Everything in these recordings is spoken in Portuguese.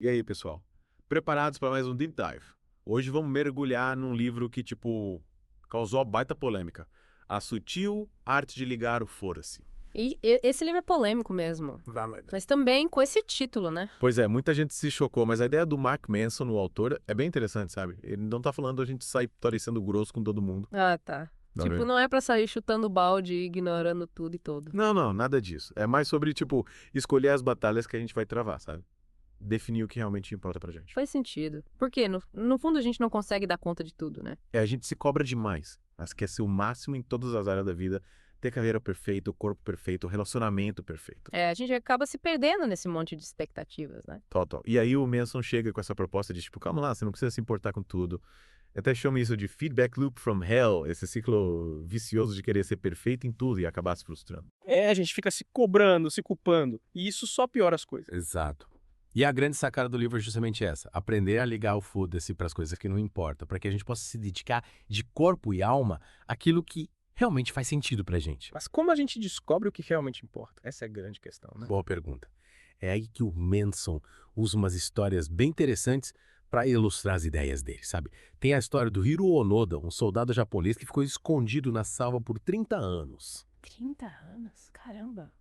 E aí, pessoal? Preparados para mais um Deep Dive? Hoje vamos mergulhar num livro que, causou a baita polêmica. A Sutil Arte de Ligar o Foda-se. E esse livro é polêmico mesmo. Vamos. Mas também com esse título, né? Pois é, muita gente se chocou, mas a ideia do Mark Manson, o autor, é bem interessante, sabe? Ele não tá falando a gente sair parecendo grosso com todo mundo. Ah, tá. Não, Tipo, né? não é pra sair chutando balde e ignorando tudo e todo. Não, nada disso. É mais sobre, escolher as batalhas que a gente vai travar, sabe? Definir o que realmente importa pra gente. Faz sentido. Porque, no fundo, a gente não consegue dar conta de tudo, né? A gente se cobra demais, mas quer ser o máximo em todas as áreas da vida, ter carreira perfeita, o corpo perfeito, o relacionamento perfeito. A gente acaba se perdendo nesse monte de expectativas, né? Total. E aí o Manson chega com essa proposta de, calma lá, você não precisa se importar com tudo. Eu até chamo isso de feedback loop from hell, esse ciclo vicioso de querer ser perfeito em tudo e acabar se frustrando. A gente fica se cobrando, se culpando. E isso só piora as coisas. Exato. E a grande sacada do livro é justamente essa: aprender a ligar o foda-se para as coisas que não importam, para que a gente possa se dedicar de corpo e alma àquilo que realmente faz sentido pra gente. Mas como a gente descobre o que realmente importa? Essa é a grande questão, né? Boa pergunta. É aí que o Manson usa umas histórias bem interessantes para ilustrar as ideias dele, sabe? Tem a história do Hiro Onoda, um soldado japonês que ficou escondido na selva por 30 anos. 30 anos? Caramba.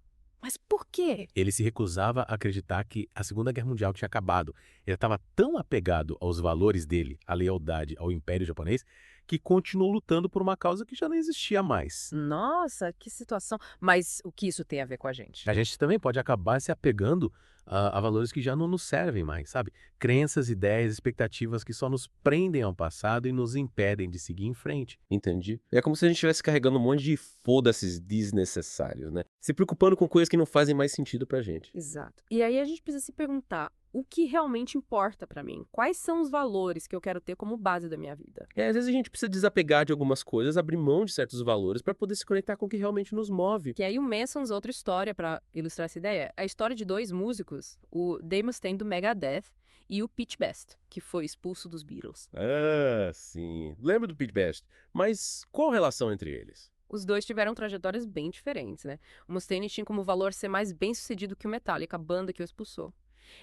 Mas por quê? Ele se recusava a acreditar que a Segunda Guerra Mundial tinha acabado. Ele estava tão apegado aos valores dele, à lealdade ao Império Japonês, que continuou lutando por uma causa que já não existia mais. Nossa, que situação. Mas o que isso tem a ver com a gente? A gente também pode acabar se apegando a valores que já não nos servem mais, sabe? Crenças, ideias, expectativas que só nos prendem ao passado e nos impedem de seguir em frente. Entendi. É como se a gente estivesse carregando um monte de foda-se desnecessários, né? Se preocupando com coisas que não fazem mais sentido pra gente. Exato. E aí a gente precisa se perguntar, o que realmente importa pra mim? Quais são os valores que eu quero ter como base da minha vida? Às vezes a gente precisa desapegar de algumas coisas, abrir mão de certos valores pra poder se conectar com o que realmente nos move. Que aí o Manson usa outra história pra ilustrar essa ideia. A história de dois músicos, o Dave Mustaine do Megadeth e o Pete Best, que foi expulso dos Beatles. Ah, sim. Lembro do Pete Best. Mas qual a relação entre eles? Os dois tiveram trajetórias bem diferentes, né? O Mustaine tinha como valor ser mais bem-sucedido que o Metallica, a banda que o expulsou.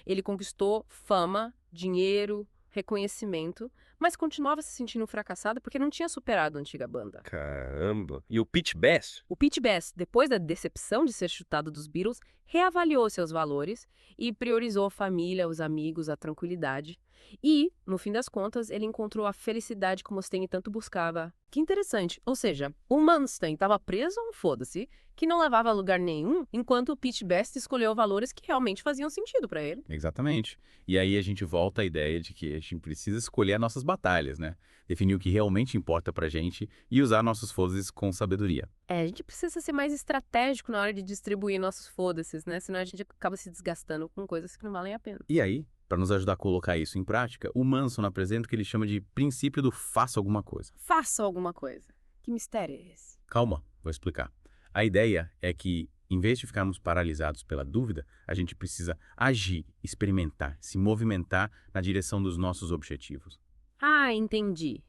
Ele conquistou fama, dinheiro, reconhecimento, mas continuava se sentindo fracassado porque não tinha superado a antiga banda. Caramba. E o Pete Best? O Pete Best, depois da decepção de ser chutado dos Beatles, reavaliou seus valores e priorizou a família, os amigos, a tranquilidade. E, no fim das contas, ele encontrou a felicidade que o Mustaine tanto buscava. Que interessante. Ou seja, o Mustaine estava preso a um foda-se que não levava a lugar nenhum, enquanto o Pete Best escolheu valores que realmente faziam sentido para ele. Exatamente. E aí a gente volta à ideia de que a gente precisa escolher as nossas batalhas, né? Definir o que realmente importa pra gente e usar nossos foda-se com sabedoria. A gente precisa ser mais estratégico na hora de distribuir nossos foda-ses, né? Senão a gente acaba se desgastando com coisas que não valem a pena. E aí, para nos ajudar a colocar isso em prática, o Manson apresenta o que ele chama de princípio do faça alguma coisa. Faça alguma coisa. Que mistério é esse? Calma, vou explicar. A ideia é que, em vez de ficarmos paralisados pela dúvida, a gente precisa agir, experimentar, se movimentar na direção dos nossos objetivos. Ah, entendi.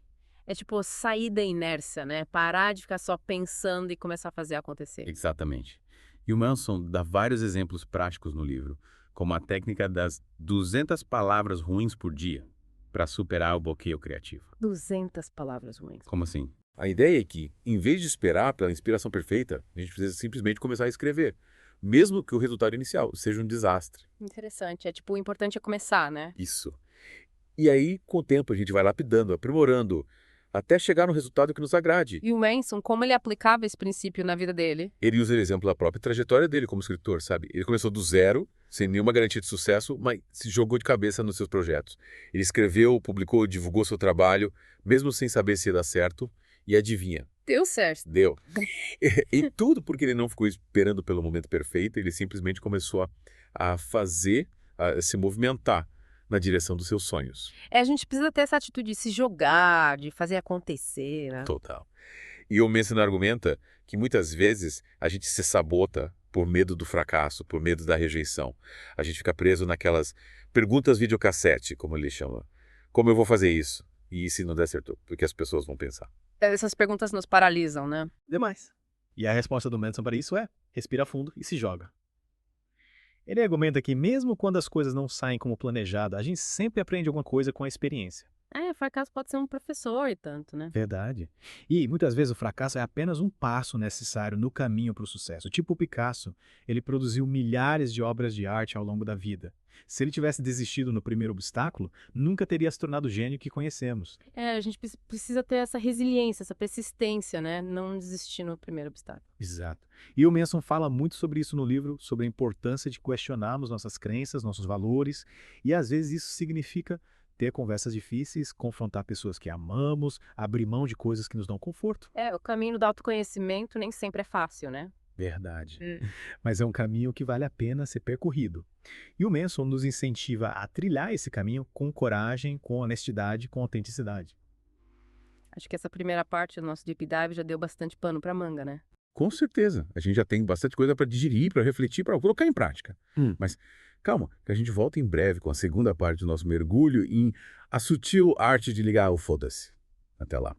É tipo sair da inércia, né? Parar de ficar só pensando e começar a fazer acontecer. Exatamente. E o Manson dá vários exemplos práticos no livro, como a técnica das 200 palavras ruins por dia, para superar o bloqueio criativo. 200 palavras ruins. Como assim? A ideia é que, em vez de esperar pela inspiração perfeita, a gente precisa simplesmente começar a escrever, mesmo que o resultado inicial seja um desastre. Interessante. É tipo, o importante é começar, né? Isso. E aí, com o tempo, a gente vai lapidando, aprimorando, até chegar no resultado que nos agrade. E o Manson, como ele aplicava esse princípio na vida dele? Ele usa o exemplo da própria trajetória dele como escritor, sabe? Ele começou do zero, sem nenhuma garantia de sucesso, mas se jogou de cabeça nos seus projetos. Ele escreveu, publicou, divulgou seu trabalho, mesmo sem saber se ia dar certo, e adivinha? Deu certo. Deu. E tudo porque ele não ficou esperando pelo momento perfeito, ele simplesmente começou a fazer, a se movimentar na direção dos seus sonhos. A gente precisa ter essa atitude de se jogar, de fazer acontecer, né? Total. E o Manson argumenta que muitas vezes a gente se sabota por medo do fracasso, por medo da rejeição. A gente fica preso naquelas perguntas videocassete, como ele chama. Como eu vou fazer isso? E se não der certo? O que as pessoas vão pensar? Essas perguntas nos paralisam, né? Demais. E a resposta do Manson para isso é: respira fundo e se joga. Ele argumenta que mesmo quando as coisas não saem como planejado, a gente sempre aprende alguma coisa com a experiência. O fracasso pode ser um professor e tanto, né? Verdade. E muitas vezes o fracasso é apenas um passo necessário no caminho para o sucesso. Tipo o Picasso, ele produziu milhares de obras de arte ao longo da vida. Se ele tivesse desistido no primeiro obstáculo, nunca teria se tornado o gênio que conhecemos. A gente precisa ter essa resiliência, essa persistência, né? Não desistir no primeiro obstáculo. Exato. E o Manson fala muito sobre isso no livro, sobre a importância de questionarmos nossas crenças, nossos valores, e às vezes isso significa ter conversas difíceis, confrontar pessoas que amamos, abrir mão de coisas que nos dão conforto. O caminho do autoconhecimento nem sempre é fácil, né? Verdade. Mas é um caminho que vale a pena ser percorrido. E o Manson nos incentiva a trilhar esse caminho com coragem, com honestidade, com autenticidade. Acho que essa primeira parte do nosso Deep Dive já deu bastante pano pra manga, né? Com certeza. A gente já tem bastante coisa para digerir, para refletir, para colocar em prática. Mas calma, que a gente volta em breve com a segunda parte do nosso mergulho em A Sutil Arte de Ligar o Foda-se. Até lá.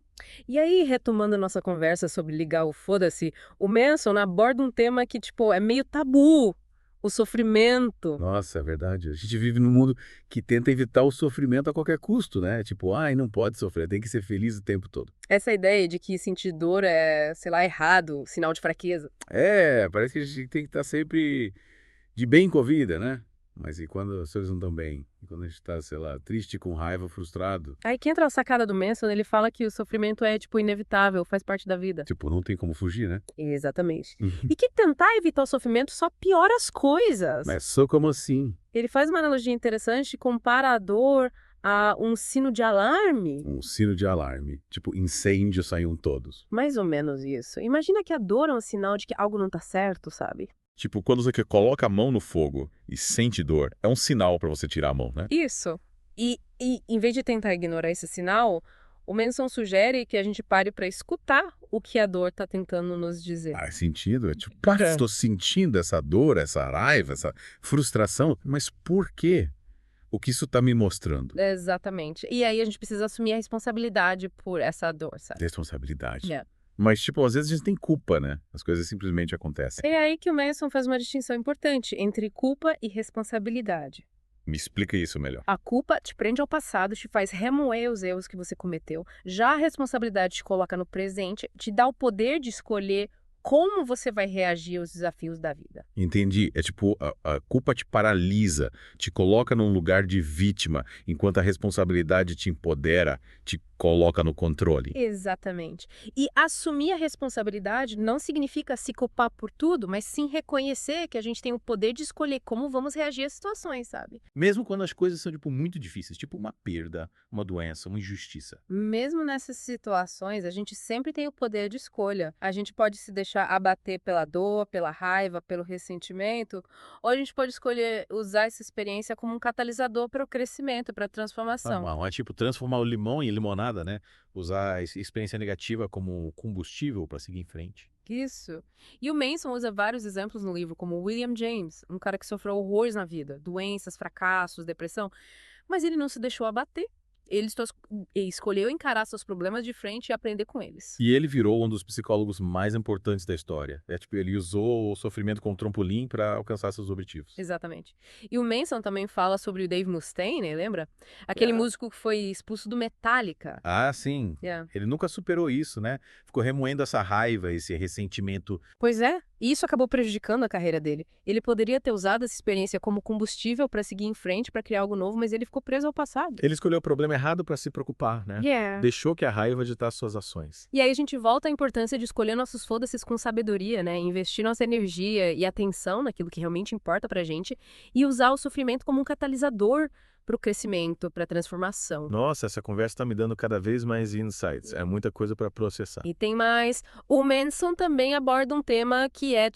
E aí, retomando a nossa conversa sobre ligar o foda-se, o Manson aborda um tema que, é meio tabu. O sofrimento. Nossa, é verdade. A gente vive num mundo que tenta evitar o sofrimento a qualquer custo, né? Tipo, ai, não pode sofrer, tem que ser feliz o tempo todo. Essa ideia de que sentir dor é, sei lá, errado, sinal de fraqueza. Parece que a gente tem que estar sempre de bem com a vida, né? Mas e quando as coisas não estão bem? E quando a gente está, sei lá, triste, com raiva, frustrado? Aí que entra a sacada do Manson, ele fala que o sofrimento é, inevitável, faz parte da vida. Tipo, não tem como fugir, né? Exatamente. E que tentar evitar o sofrimento só piora as coisas. Mas só como assim? Ele faz uma analogia interessante, compara a dor a um sino de alarme. Um sino de alarme. Tipo, incêndio saíam todos. Mais ou menos isso. Imagina que a dor é um sinal de que algo não tá certo, sabe? Tipo, quando você coloca a mão no fogo e sente dor, é um sinal pra você tirar a mão, né? Isso. E em vez de tentar ignorar esse sinal, o Manson sugere que a gente pare para escutar o que a dor tá tentando nos dizer. Faz sentido. É tipo, estou sentindo essa dor, essa raiva, essa frustração, mas por quê? O que isso tá me mostrando? Exatamente. E aí a gente precisa assumir a responsabilidade por essa dor, sabe? Responsabilidade. É. Mas, tipo, às vezes a gente tem culpa, né? As coisas simplesmente acontecem. É aí que o Manson faz uma distinção importante entre culpa e responsabilidade. Me explica isso melhor. A culpa te prende ao passado, te faz remoer os erros que você cometeu. Já a responsabilidade te coloca no presente, te dá o poder de escolher como você vai reagir aos desafios da vida. Entendi. É tipo, a culpa te paralisa, te coloca num lugar de vítima, enquanto a responsabilidade te empodera, te coloca no controle. Exatamente. E assumir a responsabilidade não significa se culpar por tudo, mas sim reconhecer que a gente tem o poder de escolher como vamos reagir às situações, sabe? Mesmo quando as coisas são, muito difíceis, tipo uma perda, uma doença, uma injustiça. Mesmo nessas situações, a gente sempre tem o poder de escolha. A gente pode se deixar abater pela dor, pela raiva, pelo ressentimento, ou a gente pode escolher usar essa experiência como um catalisador para o crescimento, para a transformação. É tipo transformar o limão em limonada, né? Usar a experiência negativa como combustível para seguir em frente. Isso. E o Manson usa vários exemplos no livro, como William James, um cara que sofreu horrores na vida, doenças, fracassos, depressão, mas ele não se deixou abater. Ele escolheu encarar seus problemas de frente e aprender com eles. E ele virou um dos psicólogos mais importantes da história. Ele usou o sofrimento como trampolim para alcançar seus objetivos. Exatamente. E o Manson também fala sobre o Dave Mustaine, lembra? Aquele músico que foi expulso do Metallica. Ah, sim. Yeah. Ele nunca superou isso, né? Ficou remoendo essa raiva, esse ressentimento. Pois é, e isso acabou prejudicando a carreira dele. Ele poderia ter usado essa experiência como combustível para seguir em frente, para criar algo novo, mas ele ficou preso ao passado. Ele escolheu o problema errado para se preocupar, né? Deixou que a raiva ditasse suas ações. E aí a gente volta à importância de escolher nossos foda-ses com sabedoria, né? Investir nossa energia e atenção naquilo que realmente importa pra gente e usar o sofrimento como um catalisador para o crescimento, para a transformação. Nossa, essa conversa está me dando cada vez mais insights. É muita coisa para processar. E tem mais. O Manson também aborda um tema que é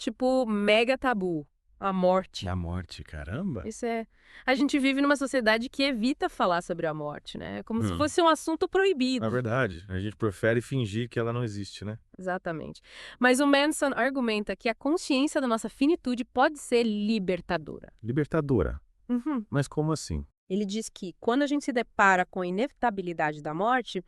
mega tabu. A morte. A morte, caramba. Isso é. A gente vive numa sociedade que evita falar sobre a morte, né? Como se fosse um assunto proibido. É verdade. A gente prefere fingir que ela não existe, né? Exatamente. Mas o Manson argumenta que a consciência da nossa finitude pode ser libertadora. Libertadora. Uhum. Mas como assim? Ele diz que quando a gente se depara com a inevitabilidade da morte,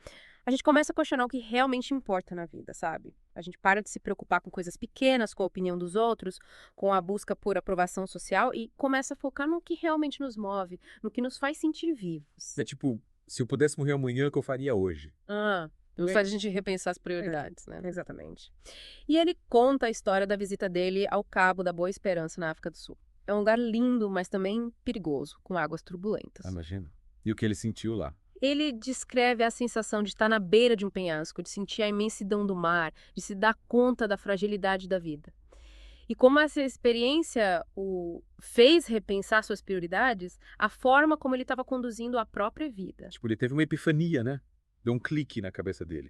A gente começa a questionar o que realmente importa na vida, sabe? A gente para de se preocupar com coisas pequenas, com a opinião dos outros, com a busca por aprovação social e começa a focar no que realmente nos move, no que nos faz sentir vivos. É tipo, se eu pudesse morrer amanhã, o que eu faria hoje? Faz a gente repensar as prioridades, né? Exatamente. E ele conta a história da visita dele ao Cabo da Boa Esperança, na África do Sul. É um lugar lindo, mas também perigoso, com águas turbulentas. Imagina. E o que ele sentiu lá? Ele descreve a sensação de estar na beira de um penhasco, de sentir a imensidão do mar, de se dar conta da fragilidade da vida. E como essa experiência o fez repensar suas prioridades, a forma como ele estava conduzindo a própria vida. Tipo, ele teve uma epifania, né? Deu um clique na cabeça dele.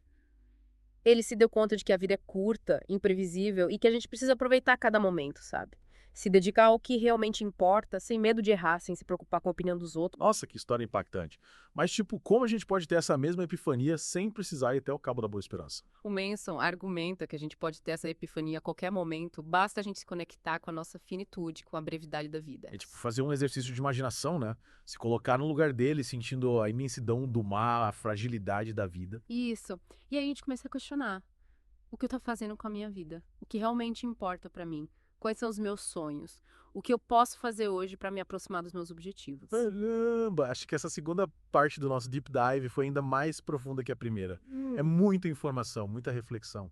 Ele se deu conta de que a vida é curta, imprevisível e que a gente precisa aproveitar cada momento, sabe? Se dedicar ao que realmente importa, sem medo de errar, sem se preocupar com a opinião dos outros. Nossa, que história impactante. Mas, tipo, como a gente pode ter essa mesma epifania sem precisar ir até o Cabo da Boa Esperança? O Manson argumenta que a gente pode ter essa epifania a qualquer momento, basta a gente se conectar com a nossa finitude, com a brevidade da vida. É tipo fazer um exercício de imaginação, né? Se colocar no lugar dele, sentindo a imensidão do mar, a fragilidade da vida. Isso. E aí a gente começa a questionar o que eu tô fazendo com a minha vida, o que realmente importa pra mim. Quais são os meus sonhos? O que eu posso fazer hoje para me aproximar dos meus objetivos? Caramba! Acho que essa segunda parte do nosso deep dive foi ainda mais profunda que a primeira. É muita informação, muita reflexão.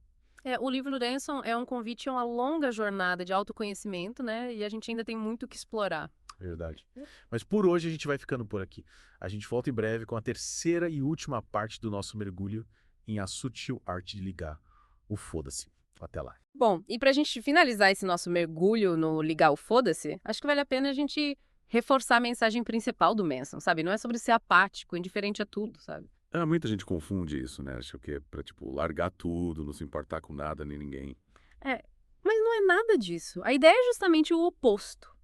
O livro do Manson é um convite a uma longa jornada de autoconhecimento, né? E a gente ainda tem muito o que explorar. Verdade. Mas por hoje a gente vai ficando por aqui. A gente volta em breve com a terceira e última parte do nosso mergulho em A Sutil Arte de Ligar o Foda-se. Até lá. Bom, e pra gente finalizar esse nosso mergulho no ligar o foda-se, acho que vale a pena a gente reforçar a mensagem principal do Manson, sabe? Não é sobre ser apático, indiferente a tudo, sabe? Muita gente confunde isso, né? Acha que é pra, tipo, largar tudo, não se importar com nada nem ninguém. Mas não é nada disso. A ideia é justamente o oposto.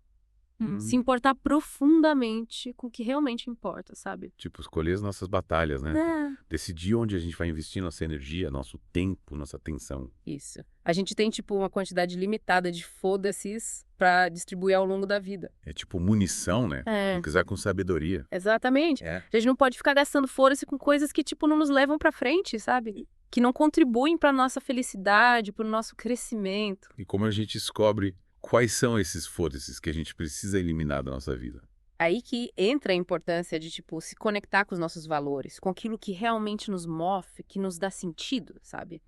Se importar profundamente com o que realmente importa, sabe? Tipo, escolher as nossas batalhas, né? Decidir onde a gente vai investir nossa energia, nosso tempo, nossa atenção. Isso. A gente tem, tipo, uma quantidade limitada de foda-ses pra distribuir ao longo da vida. É tipo munição, né? Não quiser com sabedoria. Exatamente. A gente não pode ficar gastando foda-se com coisas que, tipo, não nos levam pra frente, sabe? Que não contribuem pra nossa felicidade, pro nosso crescimento. E como a gente descobre quais são esses foda-ses que a gente precisa eliminar da nossa vida? Aí que entra a importância de, tipo, se conectar com os nossos valores, com aquilo que realmente nos move, que nos dá sentido, sabe?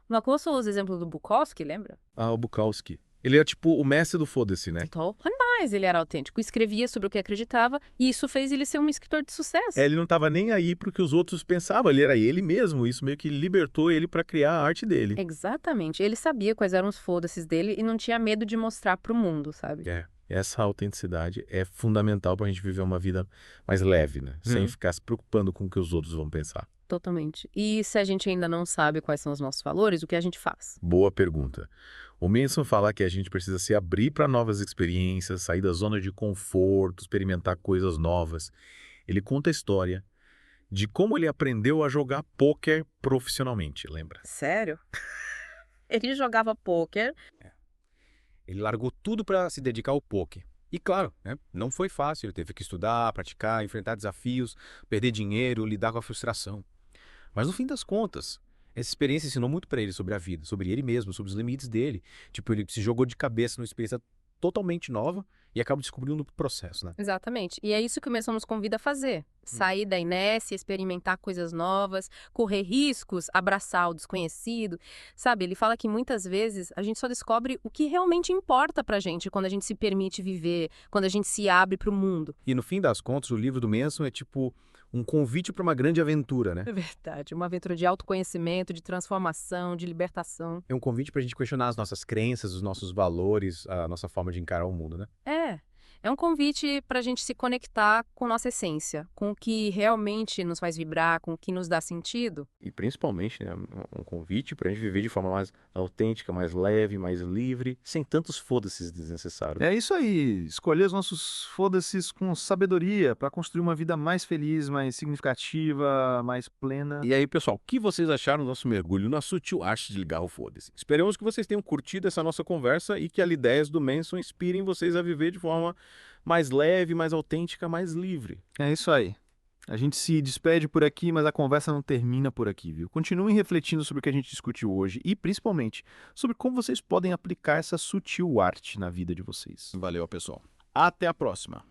O Makoso usa o exemplo do Bukowski, lembra? O Bukowski. Ele é tipo o mestre do foda-se, né? Então, mas ele era autêntico, escrevia sobre o que acreditava e isso fez ele ser um escritor de sucesso. Ele não tava nem aí pro que os outros pensavam, ele era ele mesmo, isso meio que libertou ele pra criar a arte dele. Exatamente, ele sabia quais eram os foda-ses dele e não tinha medo de mostrar pro mundo, sabe? Essa autenticidade é fundamental pra gente viver uma vida mais leve, né? Sem ficar se preocupando com o que os outros vão pensar. Totalmente. E se a gente ainda não sabe quais são os nossos valores, o que a gente faz? Boa pergunta. O Manson fala que a gente precisa se abrir para novas experiências, sair da zona de conforto, experimentar coisas novas. Ele conta a história de como ele aprendeu a jogar pôquer profissionalmente, lembra? Sério? Ele jogava pôquer. Ele largou tudo para se dedicar ao poker. E claro, né, não foi fácil, ele teve que estudar, praticar, enfrentar desafios, perder dinheiro, lidar com a frustração. Mas no fim das contas, essa experiência ensinou muito para ele sobre a vida, sobre ele mesmo, sobre os limites dele. Tipo, ele se jogou de cabeça numa experiência totalmente nova e acaba descobrindo o processo, né? Exatamente. E é isso que o Manson nos convida a fazer. Sair da inércia, experimentar coisas novas, correr riscos, abraçar o desconhecido. Sabe, ele fala que muitas vezes a gente só descobre o que realmente importa pra gente quando a gente se permite viver, quando a gente se abre pro mundo. E no fim das contas, o livro do Manson é tipo um convite para uma grande aventura, né? É verdade. Uma aventura de autoconhecimento, de transformação, de libertação. É um convite pra gente questionar as nossas crenças, os nossos valores, a nossa forma de encarar o mundo, né? É um convite para a gente se conectar com nossa essência, com o que realmente nos faz vibrar, com o que nos dá sentido. E principalmente, né, um convite para a gente viver de forma mais autêntica, mais leve, mais livre, sem tantos foda-ses desnecessários. É isso aí, escolher os nossos foda-ses com sabedoria para construir uma vida mais feliz, mais significativa, mais plena. E aí, pessoal, o que vocês acharam do nosso mergulho na sutil arte de ligar o foda-se? Esperamos que vocês tenham curtido essa nossa conversa e que as ideias do Manson inspirem vocês a viver de forma mais leve, mais autêntica, mais livre. É isso aí. A gente se despede por aqui, mas a conversa não termina por aqui, viu? Continuem refletindo sobre o que a gente discutiu hoje e, principalmente, sobre como vocês podem aplicar essa sutil arte na vida de vocês. Valeu, pessoal. Até a próxima.